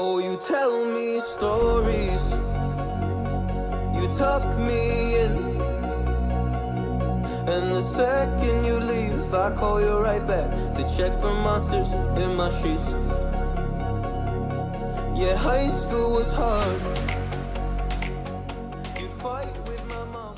Oh, you tell me stories, you tuck me in, and the second you leave, I call you right back to check for monsters in my sheets. Yeah, high school was hard. You fight with my mom.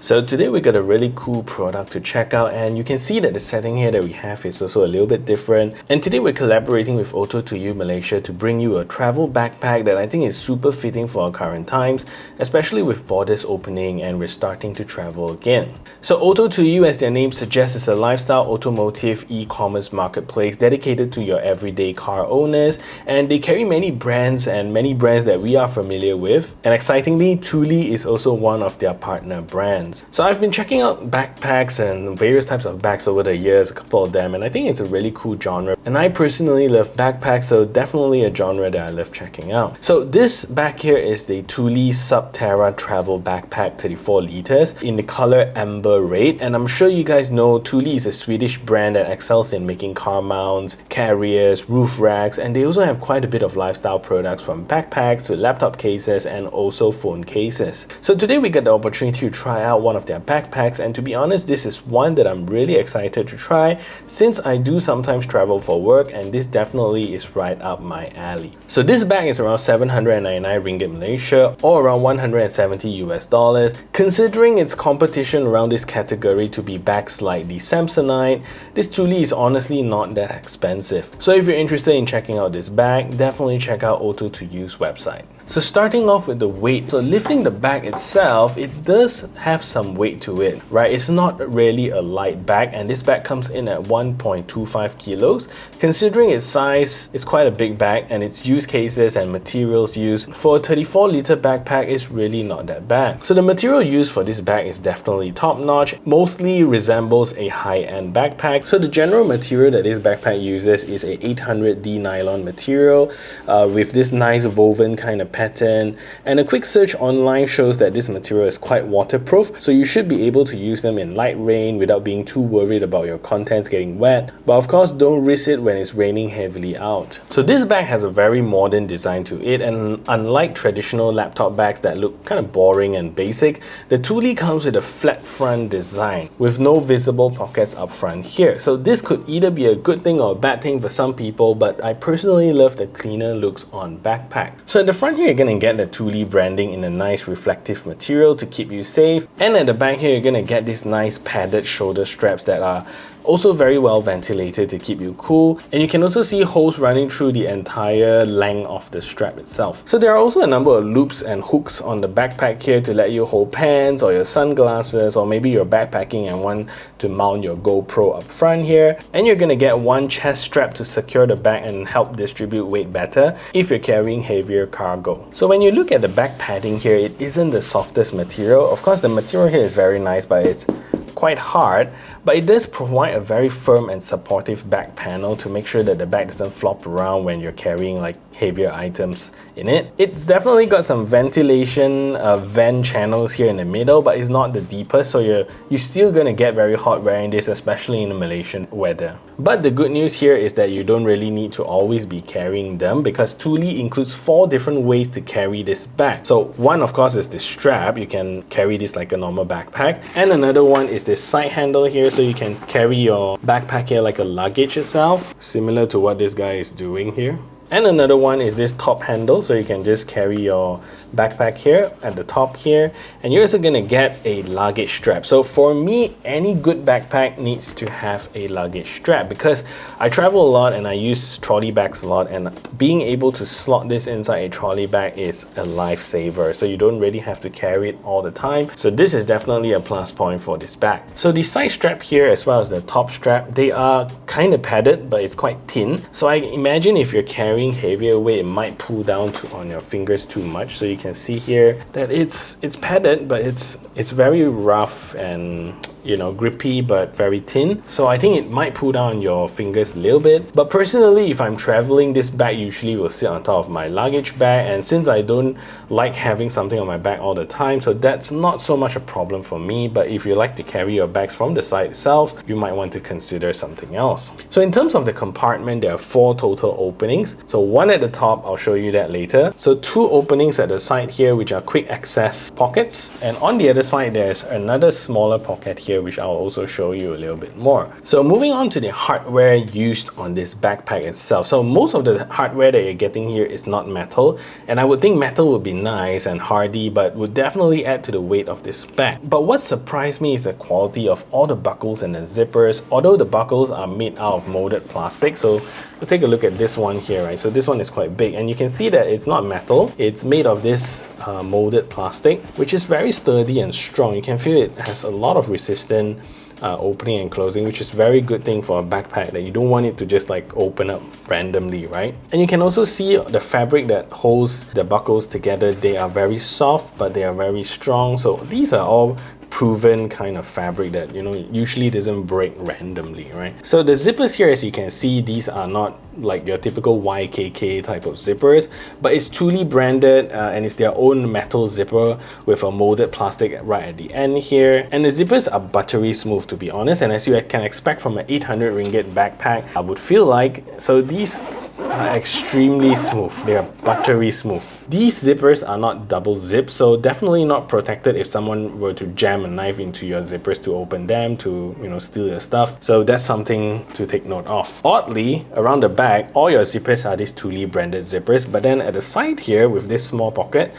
So today we got a really cool product to check out, and you can see that the setting here that we have is also a little bit different. And today we're collaborating with Auto2u Malaysia to bring you a travel backpack that I think is super fitting for our current times, especially with borders opening and we're starting to travel again. So Auto2u, as their name suggests, is a lifestyle automotive e-commerce marketplace dedicated to your everyday car owners, and they carry many brands that we are familiar with. And excitingly, Thule is also one of their partner brands. So I've been checking out backpacks and various types of bags over the years, a couple of them, and I think it's a really cool genre. And I personally love backpacks, so definitely a genre that I love checking out. So this bag here is the Thule Subterra Travel Backpack 34 liters in the color Ember red. And I'm sure you guys know Thule is a Swedish brand that excels in making car mounts, carriers, roof racks, and they also have quite a bit of lifestyle products from backpacks to laptop cases and also phone cases. So today we got the opportunity to try out one of their backpacks, and to be honest, this is one that I'm really excited to try since I do sometimes travel for work, and this definitely is right up my alley. So this bag is around 799 ringgit Malaysia, or around 170 US dollars. Considering its competition around this category to be bags like the Samsonite, this Thule is honestly not that expensive. So if you're interested in checking out this bag, definitely check out Auto2u's website. So starting off with the weight, so lifting the bag itself, it does have some weight to it, right? It's not really a light bag, and this bag comes in at 1.25 kilos. Considering its size, it's quite a big bag, and its use cases and materials used for a 34-liter backpack is really not that bad. So the material used for this bag is definitely top-notch, mostly resembles a high-end backpack. So the general material that this backpack uses is a 800D nylon material with this nice woven kind of pattern, and a quick search online shows that this material is quite waterproof, so you should be able to use them in light rain without being too worried about your contents getting wet. But of course, don't risk it when it's raining heavily out. So this bag has a very modern design to it, and unlike traditional laptop bags that look kind of boring and basic, the Thule comes with a flat front design with no visible pockets up front here. So this could either be a good thing or a bad thing for some people, but I personally love the cleaner looks on backpack. So at the front here, you're going to get the Thule branding in a nice reflective material to keep you safe, and at the back here you're going to get these nice padded shoulder straps that are also very well ventilated to keep you cool, and you can also see holes running through the entire length of the strap itself. So there are also a number of loops and hooks on the backpack here to let you hold pens or your sunglasses, or maybe you're backpacking and want to mount your GoPro up front here. And you're going to get one chest strap to secure the bag and help distribute weight better if you're carrying heavier cargo. So when you look at the back padding here, it isn't the softest material. Of course, the material here is very nice, but it's quite hard, but it does provide a very firm and supportive back panel to make sure that the bag doesn't flop around when you're carrying like heavier items in it. It's definitely got some ventilation vent channels here in the middle, but it's not the deepest, so you're still gonna get very hot wearing this, especially in the Malaysian weather. But the good news here is that you don't really need to always be carrying them, because Thule includes 4 different ways to carry this bag. So one, of course, is the strap. You can carry this like a normal backpack, and another one is this side handle here, so you can carry your backpack here like a luggage itself, similar to what this guy is doing here. And another one is this top handle, so you can just carry your backpack here at the top here, and you're also gonna get a luggage strap. So for me, any good backpack needs to have a luggage strap, because I travel a lot and I use trolley bags a lot, and being able to slot this inside a trolley bag is a lifesaver, so you don't really have to carry it all the time. So this is definitely a plus point for this bag. So the side strap here as well as the top strap, they are kind of padded, but it's quite thin. So I imagine if you're carrying heavier weight, it might pull down on your fingers too much. So you can see here that it's padded, but it's very rough, and you know, grippy but very thin. So I think it might pull down your fingers a little bit. But personally, if I'm traveling, this bag usually will sit on top of my luggage bag. And since I don't like having something on my back all the time, so that's not so much a problem for me. But if you like to carry your bags from the side itself, you might want to consider something else. So in terms of the compartment, there are 4 total openings. So one at the top, I'll show you that later. So 2 openings at the side here, which are quick access pockets. And on the other side, there's another smaller pocket here, which I'll also show you a little bit more. So moving on to the hardware used on this backpack itself. So most of the hardware that you're getting here is not metal. And I would think metal would be nice and hardy, but would definitely add to the weight of this bag. But what surprised me is the quality of all the buckles and the zippers. Although the buckles are made out of molded plastic, so let's take a look at this one here, right? So this one is quite big, and you can see that it's not metal. It's made of this molded plastic, which is very sturdy and strong. You can feel it has a lot of resistance opening and closing, which is very good thing for a backpack, that you don't want it to just like open up randomly, right? And you can also see the fabric that holds the buckles together. They are very soft, but they are very strong. So these are all proven kind of fabric that, you know, usually doesn't break randomly, right? So the zippers here, as you can see, these are not like your typical YKK type of zippers, but it's Thule branded and it's their own metal zipper with a molded plastic right at the end here. And the zippers are buttery smooth, to be honest, and as you can expect from an 800 ringgit backpack, I would feel like. So these are extremely smooth. They are buttery smooth. These zippers are not double zip, so definitely not protected if someone were to jam a knife into your zippers to open them to, you know, steal your stuff. So that's something to take note of. Oddly, around the back, all your zippers are these Thule branded zippers, but then at the side here with this small pocket,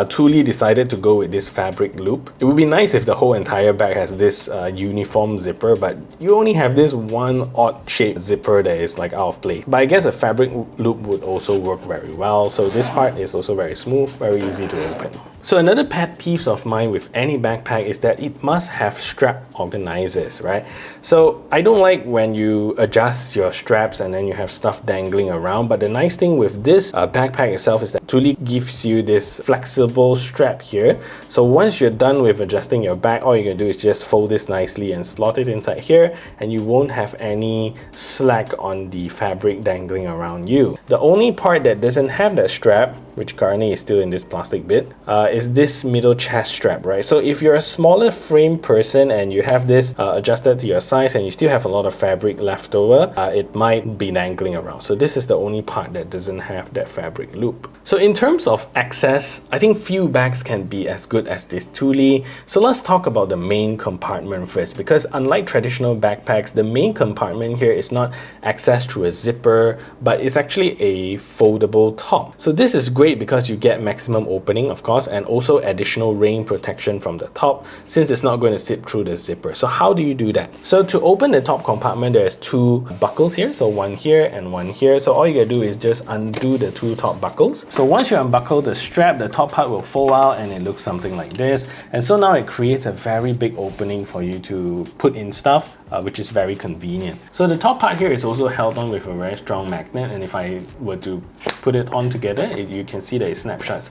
Thule decided to go with this fabric loop. It would be nice if the whole entire bag has this uniform zipper, but you only have this one odd shaped zipper that is like out of place. But I guess a fabric loop would also work very well. So this part is also very smooth, very easy to open. So another pet peeve of mine with any backpack is that it must have strap organizers, right? So I don't like when you adjust your straps and then you have stuff dangling around, but the nice thing with this backpack itself is that Thule gives you this flexible strap here. So once you're done with adjusting your bag, all you're gonna do is just fold this nicely and slot it inside here, and you won't have any slack on the fabric dangling around you. The only part that doesn't have that strap, which currently is still in this plastic bit, is this middle chest strap, right? So if you're a smaller frame person and you have this adjusted to your size and you still have a lot of fabric left over, it might be dangling around. So this is the only part that doesn't have that fabric loop. So in terms of access, I think few bags can be as good as this Thule. So let's talk about the main compartment first, because unlike traditional backpacks, the main compartment here is not accessed through a zipper, but it's actually a foldable top. So this is great because you get maximum opening, of course, and also additional rain protection from the top, since it's not going to zip through the zipper. So how do you do that? So to open the top compartment, there's 2 buckles here, so one here and one here. So all you gotta do is just undo the 2 top buckles. So once you unbuckle the strap, the top part will fold out and it looks something like this. And so now it creates a very big opening for you to put in stuff, which is very convenient. So the top part here is also held on with a very strong magnet, and if I were to put it on together, you can see that it snapshots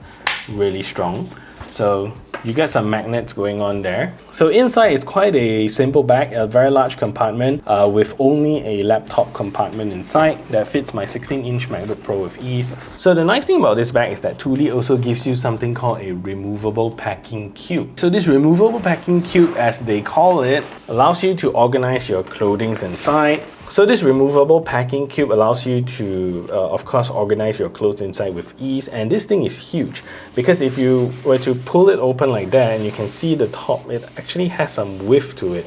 really strong. So you get some magnets going on there. So inside is quite a simple bag, a very large compartment with only a laptop compartment inside that fits my 16-inch MacBook Pro with ease. So the nice thing about this bag is that Thule also gives you something called a removable packing cube. So this removable packing cube, as they call it, allows you to organize your clothing inside. So this removable packing cube allows you to, of course, organize your clothes inside with ease. And this thing is huge because if you were to pull it open like that, and you can see the top, it actually has some width to it,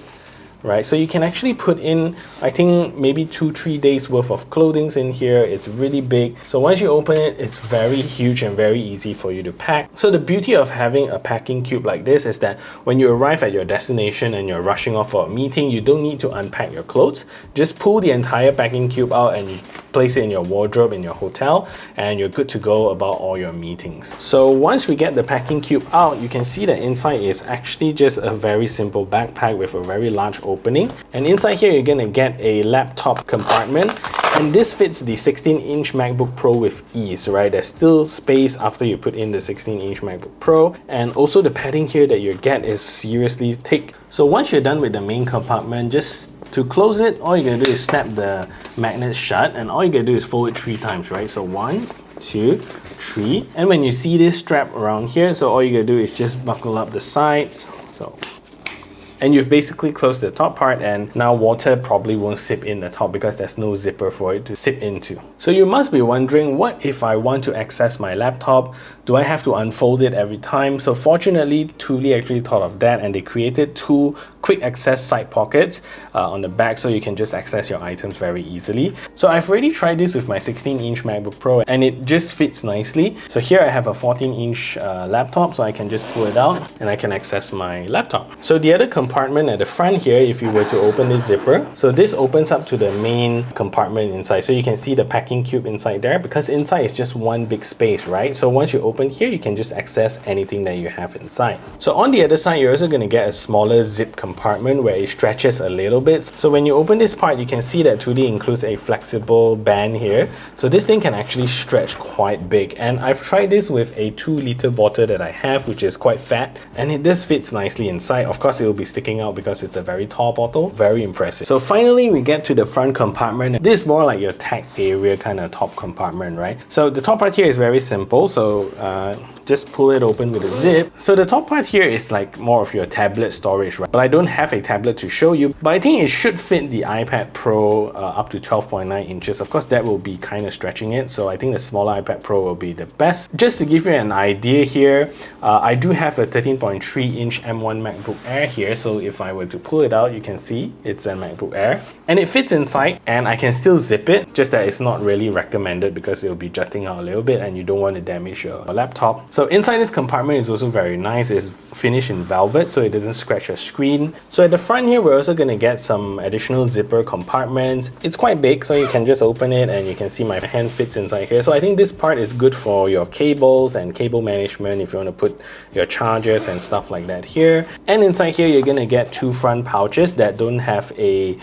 right? So you can actually put in, I think, maybe 2-3 days worth of clothing in here. It's really big. So once you open it, it's very huge and very easy for you to pack. So the beauty of having a packing cube like this is that when you arrive at your destination and you're rushing off for a meeting, you don't need to unpack your clothes. Just pull the entire packing cube out and you place it in your wardrobe in your hotel, and you're good to go about all your meetings. So once we get the packing cube out, you can see that inside is actually just a very simple backpack with a very large opening. And inside here, you're gonna get a laptop compartment. And this fits the 16-inch MacBook Pro with ease, right? There's still space after you put in the 16-inch MacBook Pro, and also the padding here that you get is seriously thick. So once you're done with the main compartment, just to close it, all you're gonna do is snap the magnet shut, and all you gotta do is fold it 3 times, right? So 1, 2, 3. And when you see this strap around here, so all you gotta do is just buckle up the sides. And you've basically closed the top part, and now water probably won't seep in the top because there's no zipper for it to seep into. So you must be wondering, what if I want to access my laptop? Do I have to unfold it every time? So fortunately, Thule actually thought of that, and they created 2 quick access side pockets on the back, so you can just access your items very easily. So I've already tried this with my 16-inch MacBook Pro, and it just fits nicely. So here I have a 14-inch laptop, so I can just pull it out and I can access my laptop. So the other compartment at the front here, if you were to open this zipper, so this opens up to the main compartment inside. So you can see the packing cube inside there, because inside is just one big space, right? So once you open here, you can just access anything that you have inside. So on the other side, you're also going to get a smaller zip compartment where it stretches a little bit. So when you open this part, you can see that Thule includes a flexible band here. So this thing can actually stretch quite big, and I've tried this with a 2-liter bottle that I have, which is quite fat, and it does fits nicely inside. Of course, it will be sticking out because it's a very tall bottle. Very impressive. So finally, we get to the front compartment. This is more like your tech area kind of top compartment, right? So the top part here is very simple. So just pull it open with a zip. So the top part here is like more of your tablet storage, right? But I don't have a tablet to show you, but I think it should fit the iPad Pro up to 12.9 inches. Of course, that will be kind of stretching it. So I think the smaller iPad Pro will be the best. Just to give you an idea here, I do have a 13.3-inch M1 MacBook Air here. So if I were to pull it out, you can see it's a MacBook Air, and it fits inside, and I can still zip it, just that it's not really recommended because it will be jutting out a little bit and you don't want to damage your laptop. So inside this compartment is also very nice. It's finished in velvet, so it doesn't scratch your screen. So at the front here, we're also going to get some additional zipper compartments. It's quite big, so you can just open it and you can see my hand fits inside here. So I think this part is good for your cables and cable management if you want to put your chargers and stuff like that here. And inside here, you're going to get 2 front pouches that don't have a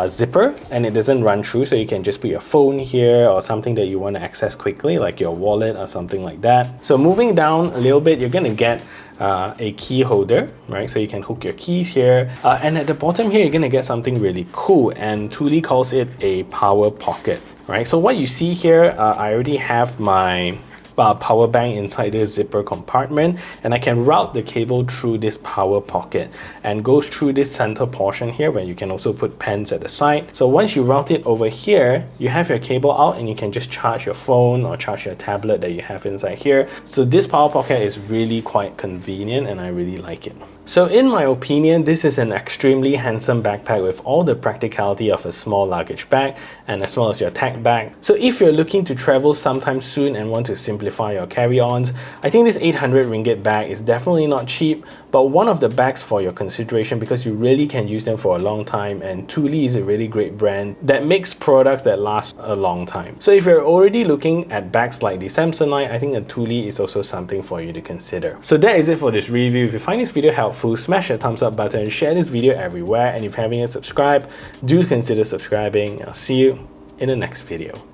zipper, and it doesn't run through, so you can just put your phone here or something that you want to access quickly, like your wallet or something like that. So moving down a little bit, you're going to get a key holder, right? So you can hook your keys here, and at the bottom here, you're going to get something really cool, and Thule calls it a power pocket, right? So what you see here, I already have my power bank inside this zipper compartment, and I can route the cable through this power pocket and goes through this center portion here where you can also put pens at the side. So once you route it over here, you have your cable out and you can just charge your phone or charge your tablet that you have inside here. So this power pocket is really quite convenient, and I really like it. So in my opinion, this is an extremely handsome backpack with all the practicality of a small luggage bag, and as well as your tech bag. So if you're looking to travel sometime soon and want to simplify your carry-ons, I think this 800 ringgit bag is definitely not cheap, but one of the bags for your consideration, because you really can use them for a long time, and Thule is a really great brand that makes products that last a long time. So if you're already looking at bags like the Samsonite, I think a Thule is also something for you to consider. So that is it for this review. If you find this video helpful, smash that thumbs up button, share this video everywhere, and if you haven't yet subscribed, do consider subscribing. I'll see you in the next video.